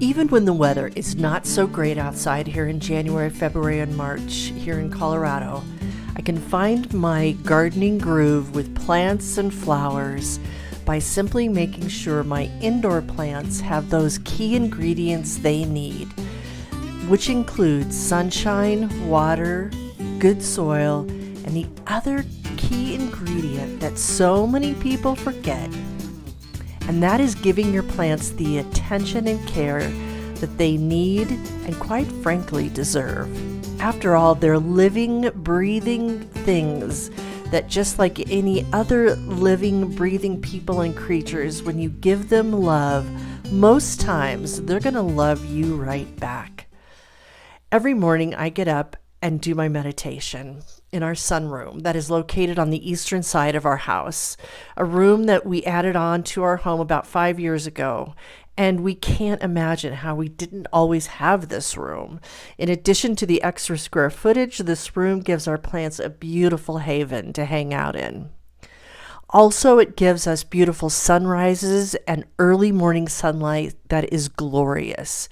Even when the weather is not so great outside here in January, February, and March here in Colorado, I can find my gardening groove with plants and flowers by simply making sure my indoor plants have those key ingredients they need, which includes sunshine, water, good soil, and the other key ingredient that so many people forget, and that is giving your plants the attention and care that they need and quite frankly deserve. After all, they're living, breathing things that, just like any other living, breathing people and creatures, when you give them love, most times they're going to love you right back. Every morning I get up and do my meditation in our sunroom that is located on the eastern side of our house, a room that we added on to our home about 5 years ago. And we can't imagine how we didn't always have this room. In addition to the extra square footage, this room gives our plants a beautiful haven to hang out in. Also, it gives us beautiful sunrises and early morning sunlight that is glorious.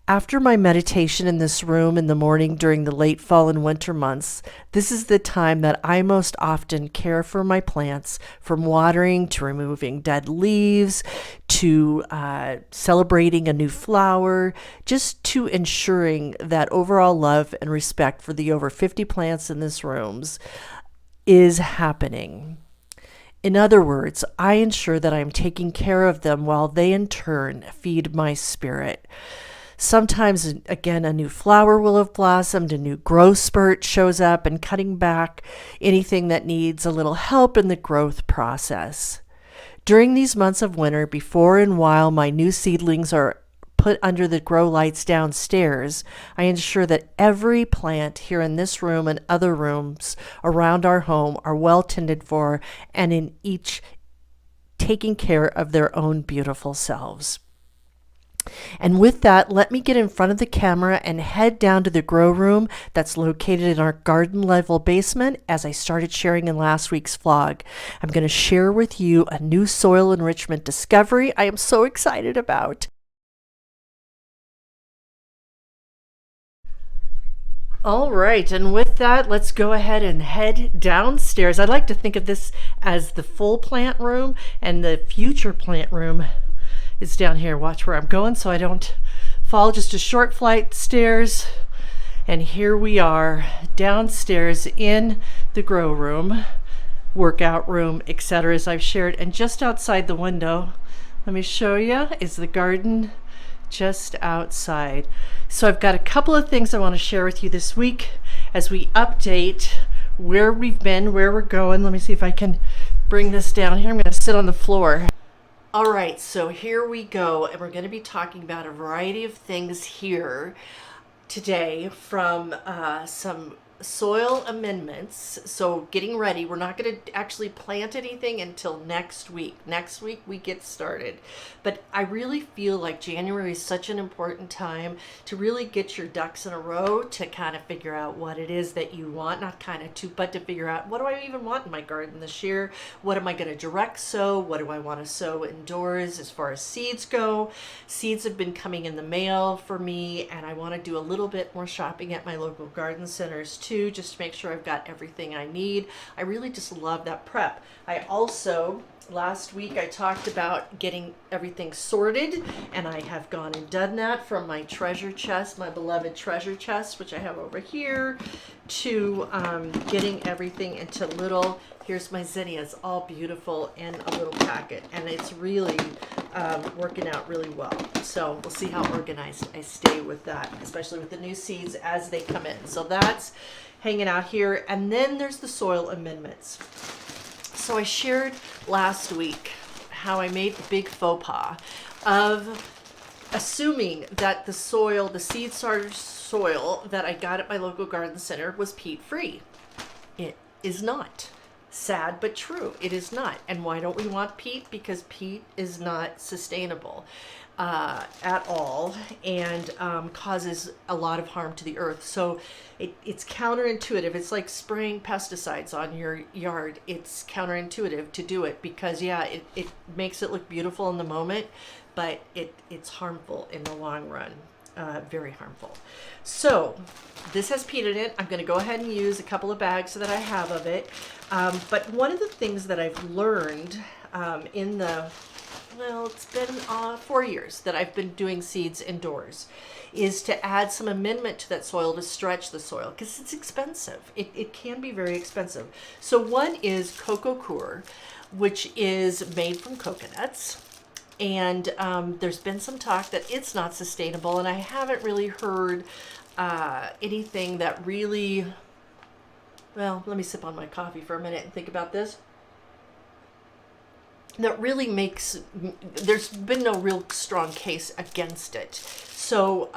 After my meditation in this room in the morning during the late fall and winter months, this is the time that I most often care for my plants, from watering to removing dead leaves to celebrating a new flower, just to ensuring that overall love and respect for the over 50 plants in this room is happening. In other words, I ensure that I am taking care of them while they in turn feed my spirit. Sometimes, again, a new flower will have blossomed, a new growth spurt shows up, and cutting back anything that needs a little help in the growth process. During these months of winter, before and while my new seedlings are put under the grow lights downstairs, I ensure that every plant here in this room and other rooms around our home are well tended for and in each taking care of their own beautiful selves. And with that, let me get in front of the camera and head down to the grow room that's located in our garden level basement, as I started sharing in last week's vlog. I'm going to share with you a new soil enrichment discovery I am so excited about. All right, and with that, let's go ahead and head downstairs. I like to think of this as the full plant room, and the future plant room is down here. Watch where I'm going so I don't fall. Just a short flight stairs, and here we are downstairs in the grow room, workout room, etc., as I've shared. And just outside the window, let me show you, is the garden just outside. So I've got a couple of things I want to share with you this week as we update where we've been, where we're going. Let me see if I can bring this down here. I'm going to sit on the floor. All right, so here we go, and we're going to be talking about a variety of things here today, from some soil amendments. So getting ready, we're not going to actually plant anything until next week. Next week we get started. But I really feel like January is such an important time to really get your ducks in a row, to kind of figure out what it is that you want, not kind of to, but to figure out, what do I even want in my garden this year? What am I going to direct sow? What do I want to sow indoors as far as seeds go? Seeds have been coming in the mail for me, and I want to do a little bit more shopping at my local garden centers too, just to make sure I've got everything I need. I really just love that prep. I also, last week I talked about getting everything sorted, and I have gone and done that, from my treasure chest, my beloved treasure chest, which I have over here, to getting everything into little, here's my zinnias, all beautiful in a little packet, and it's really working out really well. So we'll see how organized I stay with that, especially with the new seeds as they come in. So that's hanging out here. And then there's the soil amendments. So I shared last week how I made the big faux pas of assuming that the soil, the seed starter soil that I got at my local garden center, was peat free. It is not. Sad but true, it is not. And why don't we want peat? Because peat is not sustainable at all, and causes a lot of harm to the earth. So it's counterintuitive. It's like spraying pesticides on your yard. It's counterintuitive to do it because, yeah, it makes it look beautiful in the moment, but it's harmful in the long run, very harmful. So this has peat in it. I'm going to go ahead and use a couple of bags that I have of it. But one of the things that I've learned it's been 4 years that I've been doing seeds indoors, is to add some amendment to that soil to stretch the soil, because it's expensive. It can be very expensive. So one is Coco Coir, which is made from coconuts. And there's been some talk that it's not sustainable, and I haven't really heard anything that really, well, let me sip on my coffee for a minute and think about this. That really there's been no real strong case against it. So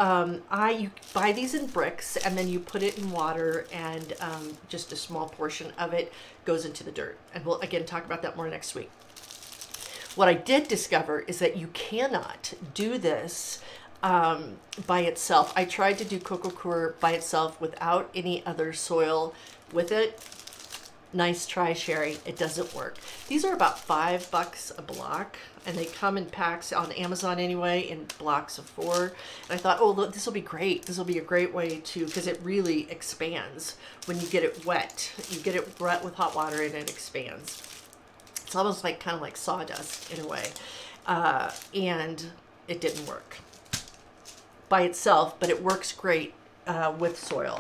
you buy these in bricks, and then you put it in water, and just a small portion of it goes into the dirt. And we'll again talk about that more next week. What I did discover is that you cannot do this by itself. I tried to do Coco Coir by itself without any other soil with it. Nice try, Sherry. It doesn't work. These are about $5 a block, and they come in packs on Amazon anyway, in blocks of 4. And I thought, oh, look, this will be great. This will be a great way to, because it really expands when you get it wet. You get it wet with hot water, and it expands. It's almost like kind of like sawdust in a way, and it didn't work by itself, but it works great with soil.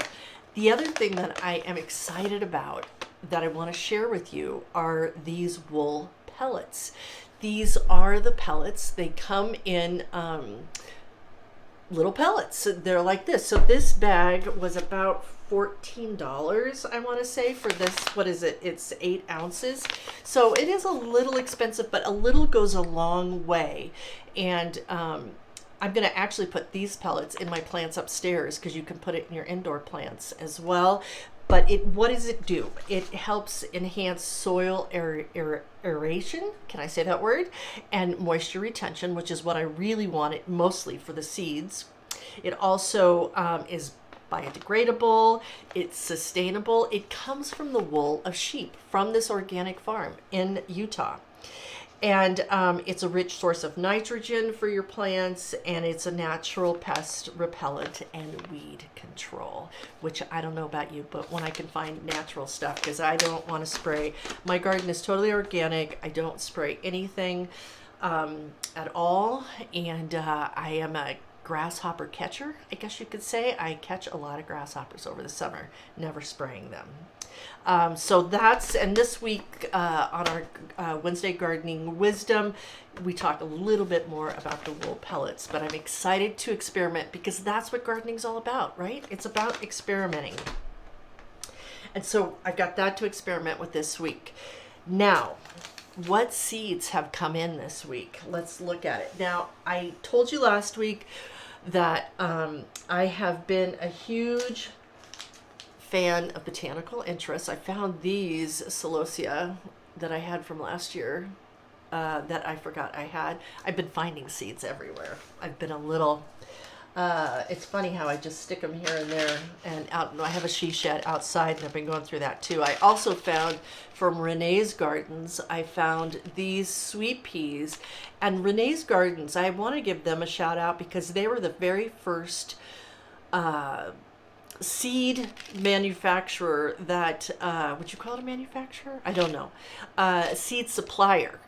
The other thing that I am excited about that I want to share with you are these wool pellets. These are the pellets. They come in little pellets. They're like this. So this bag was about $14, I want to say, for this. What is it? It's 8 ounces. So it is a little expensive, but a little goes a long way. And I'm going to actually put these pellets in my plants upstairs, because you can put it in your indoor plants as well. But what does it do? It helps enhance soil aeration, can I say that word? And moisture retention, which is what I really wanted mostly for the seeds. It also is biodegradable, it's sustainable. It comes from the wool of sheep from this organic farm in Utah. And it's a rich source of nitrogen for your plants, and it's a natural pest repellent and weed control, which I don't know about you, but when I can find natural stuff, because I don't want to spray. My garden is totally organic. I don't spray anything at all, and I am a grasshopper catcher, I guess you could say. I catch a lot of grasshoppers over the summer, never spraying them. So that's, and this week on our Wednesday Gardening Wisdom, we talk a little bit more about the wool pellets, but I'm excited to experiment, because that's what gardening's all about, right? It's about experimenting. And so I've got that to experiment with this week. Now, what seeds have come in this week? Let's look at it. Now, I told you last week that I have been a huge fan of botanical interests. I found these celosia that I had from last year that I forgot I had. I've been finding seeds everywhere. I've been a little, it's funny how I just stick them here and there and out. I have a she shed outside, and I've been going through that too. I also found from Renee's Gardens, I found these sweet peas. And Renee's Gardens, I want to give them a shout out, because they were the very first seed manufacturer that, would you call it a manufacturer? I don't know. Seed supplier.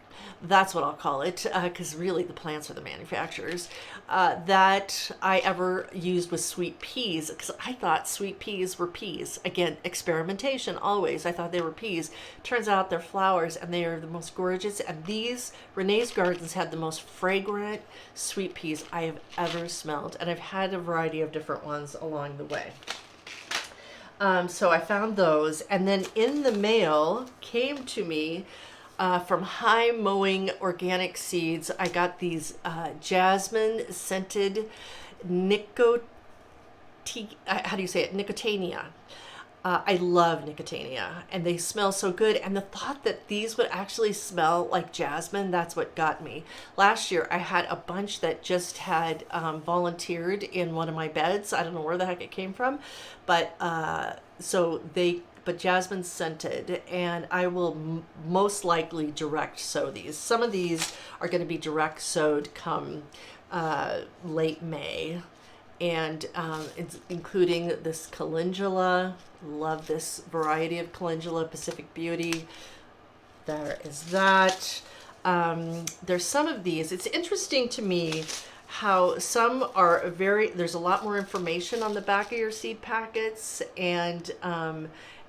That's what I'll call it, because really the plants are the manufacturers, that I ever used with sweet peas, because I thought sweet peas were peas. Again, experimentation always. I thought they were peas. Turns out they're flowers, and they are the most gorgeous. And these, Renee's Gardens, had the most fragrant sweet peas I have ever smelled. And I've had a variety of different ones along the way. So I found those. And then in the mail came to me from High Mowing Organic Seeds, I got these jasmine scented Nicotiana. I love Nicotiana, and they smell so good. And the thought that these would actually smell like jasmine, that's what got me. Last year, I had a bunch that just had volunteered in one of my beds. I don't know where the heck it came from, but so they but jasmine scented, and I will most likely direct sow these. Some of these are going to be direct sowed come late May, and it's including this calendula. Love this variety of calendula, Pacific Beauty. There is that. There's some of these. It's interesting to me how some are there's a lot more information on the back of your seed packets, and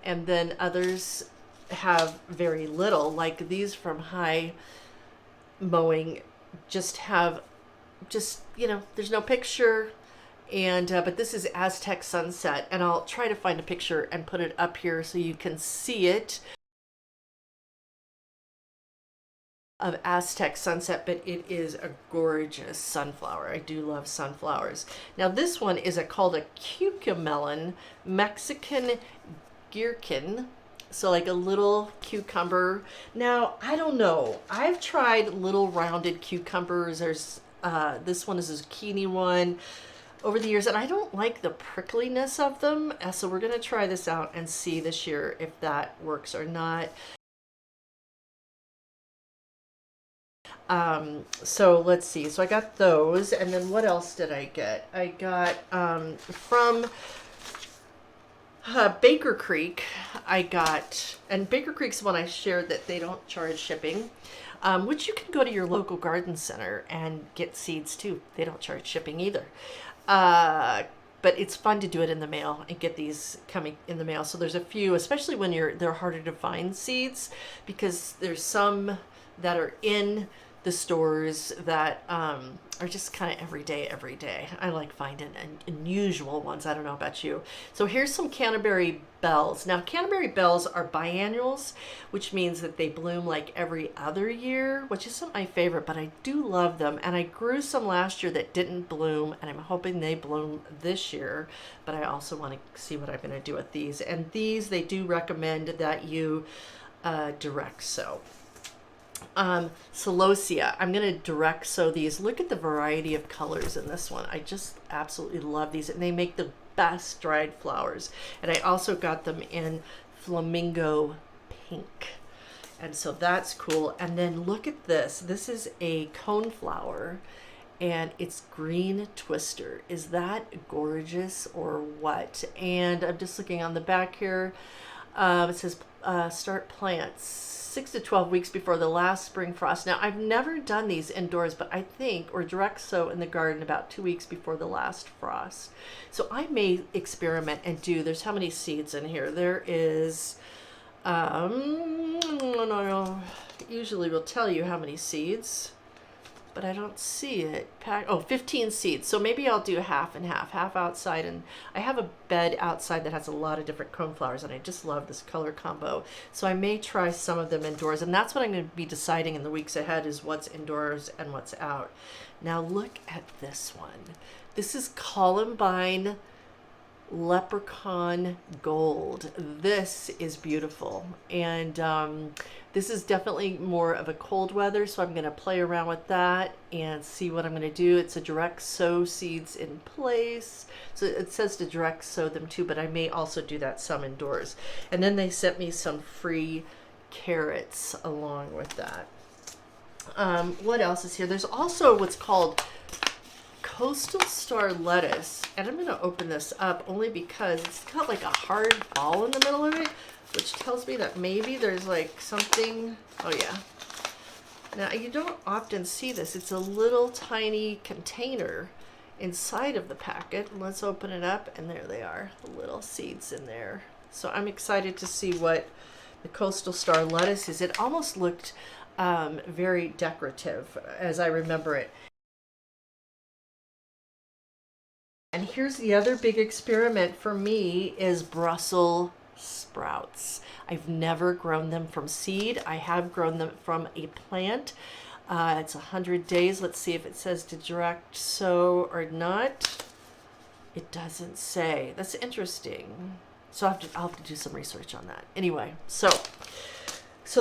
then others have very little, like these from High Mowing there's no picture, and but this is Aztec Sunset, and I'll try to find a picture and put it up here so you can see it, of Aztec Sunset, but it is a gorgeous sunflower. I do love sunflowers. Now this one is called a cucamelon Mexican gherkin, so like a little cucumber. Now I don't know, I've tried little rounded cucumbers. There's this one is a zucchini one over the years, and I don't like the prickliness of them, so we're going to try this out and see this year if that works or not. So let's see. So I got those, and then what else did I get? I got from Baker Creek. And Baker Creek's the one I shared that they don't charge shipping, which you can go to your local garden center and get seeds too. They don't charge shipping either. But it's fun to do it in the mail and get these coming in the mail. So there's a few, especially when they're harder to find seeds, because there's some that are in the stores that are just kind of every day. I like finding unusual ones. I don't know about you. So here's some Canterbury Bells. Now Canterbury Bells are biannuals, which means that they bloom like every other year, which isn't my favorite, but I do love them. And I grew some last year that didn't bloom, and I'm hoping they bloom this year, but I also want to see what I'm going to do with these. And these, they do recommend that you direct sow. Celosia, I'm going to direct sow these. Look at the variety of colors in this one. I just absolutely love these, and they make the best dried flowers. And I also got them in flamingo pink, and so that's cool. And then look at this. This is a coneflower, and it's green twister. Is that gorgeous or what? And I'm just looking on the back here. It says start plants 6 to 12 weeks before the last spring frost. Now, I've never done these indoors, but I think, or direct sow in the garden about 2 weeks before the last frost. So I may experiment and do, there's how many seeds in here? There is, usually we'll tell you how many seeds, but I don't see it. 15 seeds. So maybe I'll do half and half outside. And I have a bed outside that has a lot of different coneflowers, and I just love this color combo. So I may try some of them indoors, and that's what I'm going to be deciding in the weeks ahead, is what's indoors and what's out. Now look at this one. This is Columbine Leprechaun Gold. This is beautiful, and this is definitely more of a cold weather, so I'm going to play around with that and see what I'm going to do. It's a direct sow seeds in place, so it says to direct sow them too, but I may also do that some indoors. And then they sent me some free carrots along with that. What else is here? There's also what's called Coastal Star lettuce, and I'm going to open this up only because it's got like a hard ball in the middle of it, which tells me that maybe there's like something. Oh yeah. Now you don't often see this. It's a little tiny container inside of the packet. Let's open it up, and there they are, the little seeds in there. So I'm excited to see what the Coastal Star lettuce is. It almost looked very decorative as I remember it. And here's the other big experiment for me is Brussels sprouts. I've never grown them from seed. I have grown them from a plant. It's 100 days. Let's see if it says to direct sow or not. It doesn't say. That's interesting. So I'll have to do some research on that. Anyway, so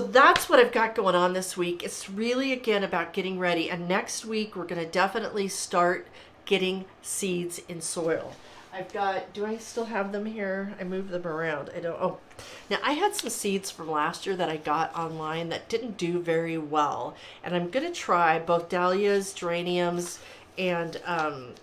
that's what I've got going on this week. It's really, again, about getting ready. And next week, we're going to definitely start getting seeds in soil. I've got, do I still have them here? I moved them around. I don't, oh. Now I had some seeds from last year that I got online that didn't do very well. And I'm going to try both dahlias, geraniums, and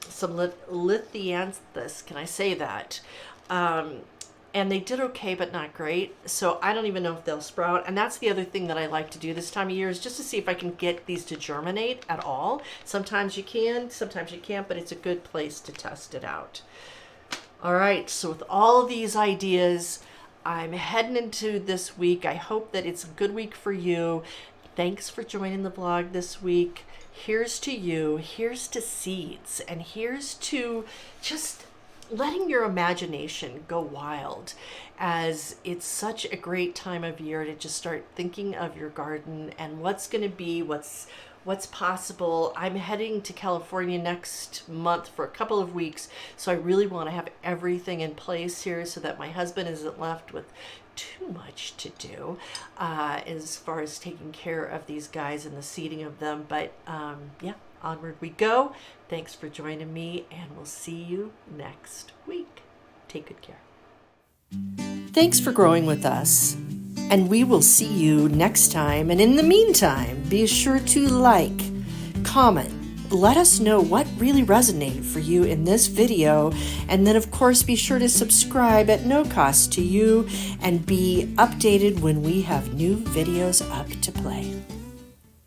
some lithianthus. Can I say that? And they did okay, but not great. So I don't even know if they'll sprout. And that's the other thing that I like to do this time of year, is just to see if I can get these to germinate at all. Sometimes you can, sometimes you can't, but it's a good place to test it out. All right, so with all of these ideas, I'm heading into this week. I hope that it's a good week for you. Thanks for joining the vlog this week. Here's to you, here's to seeds, and here's to just letting your imagination go wild, as it's such a great time of year to just start thinking of your garden and what's going to be, what's possible. I'm heading to California next month for a couple of weeks, so I really want to have everything in place here so that my husband isn't left with too much to do as far as taking care of these guys and the seeding of them. But yeah, onward we go. Thanks for joining me, and we'll see you next week. Take good care. Thanks for growing with us, and we will see you next time. And in the meantime, be sure to like, comment, let us know what really resonated for you in this video, and then of course be sure to subscribe at no cost to you and be updated when we have new videos up to play.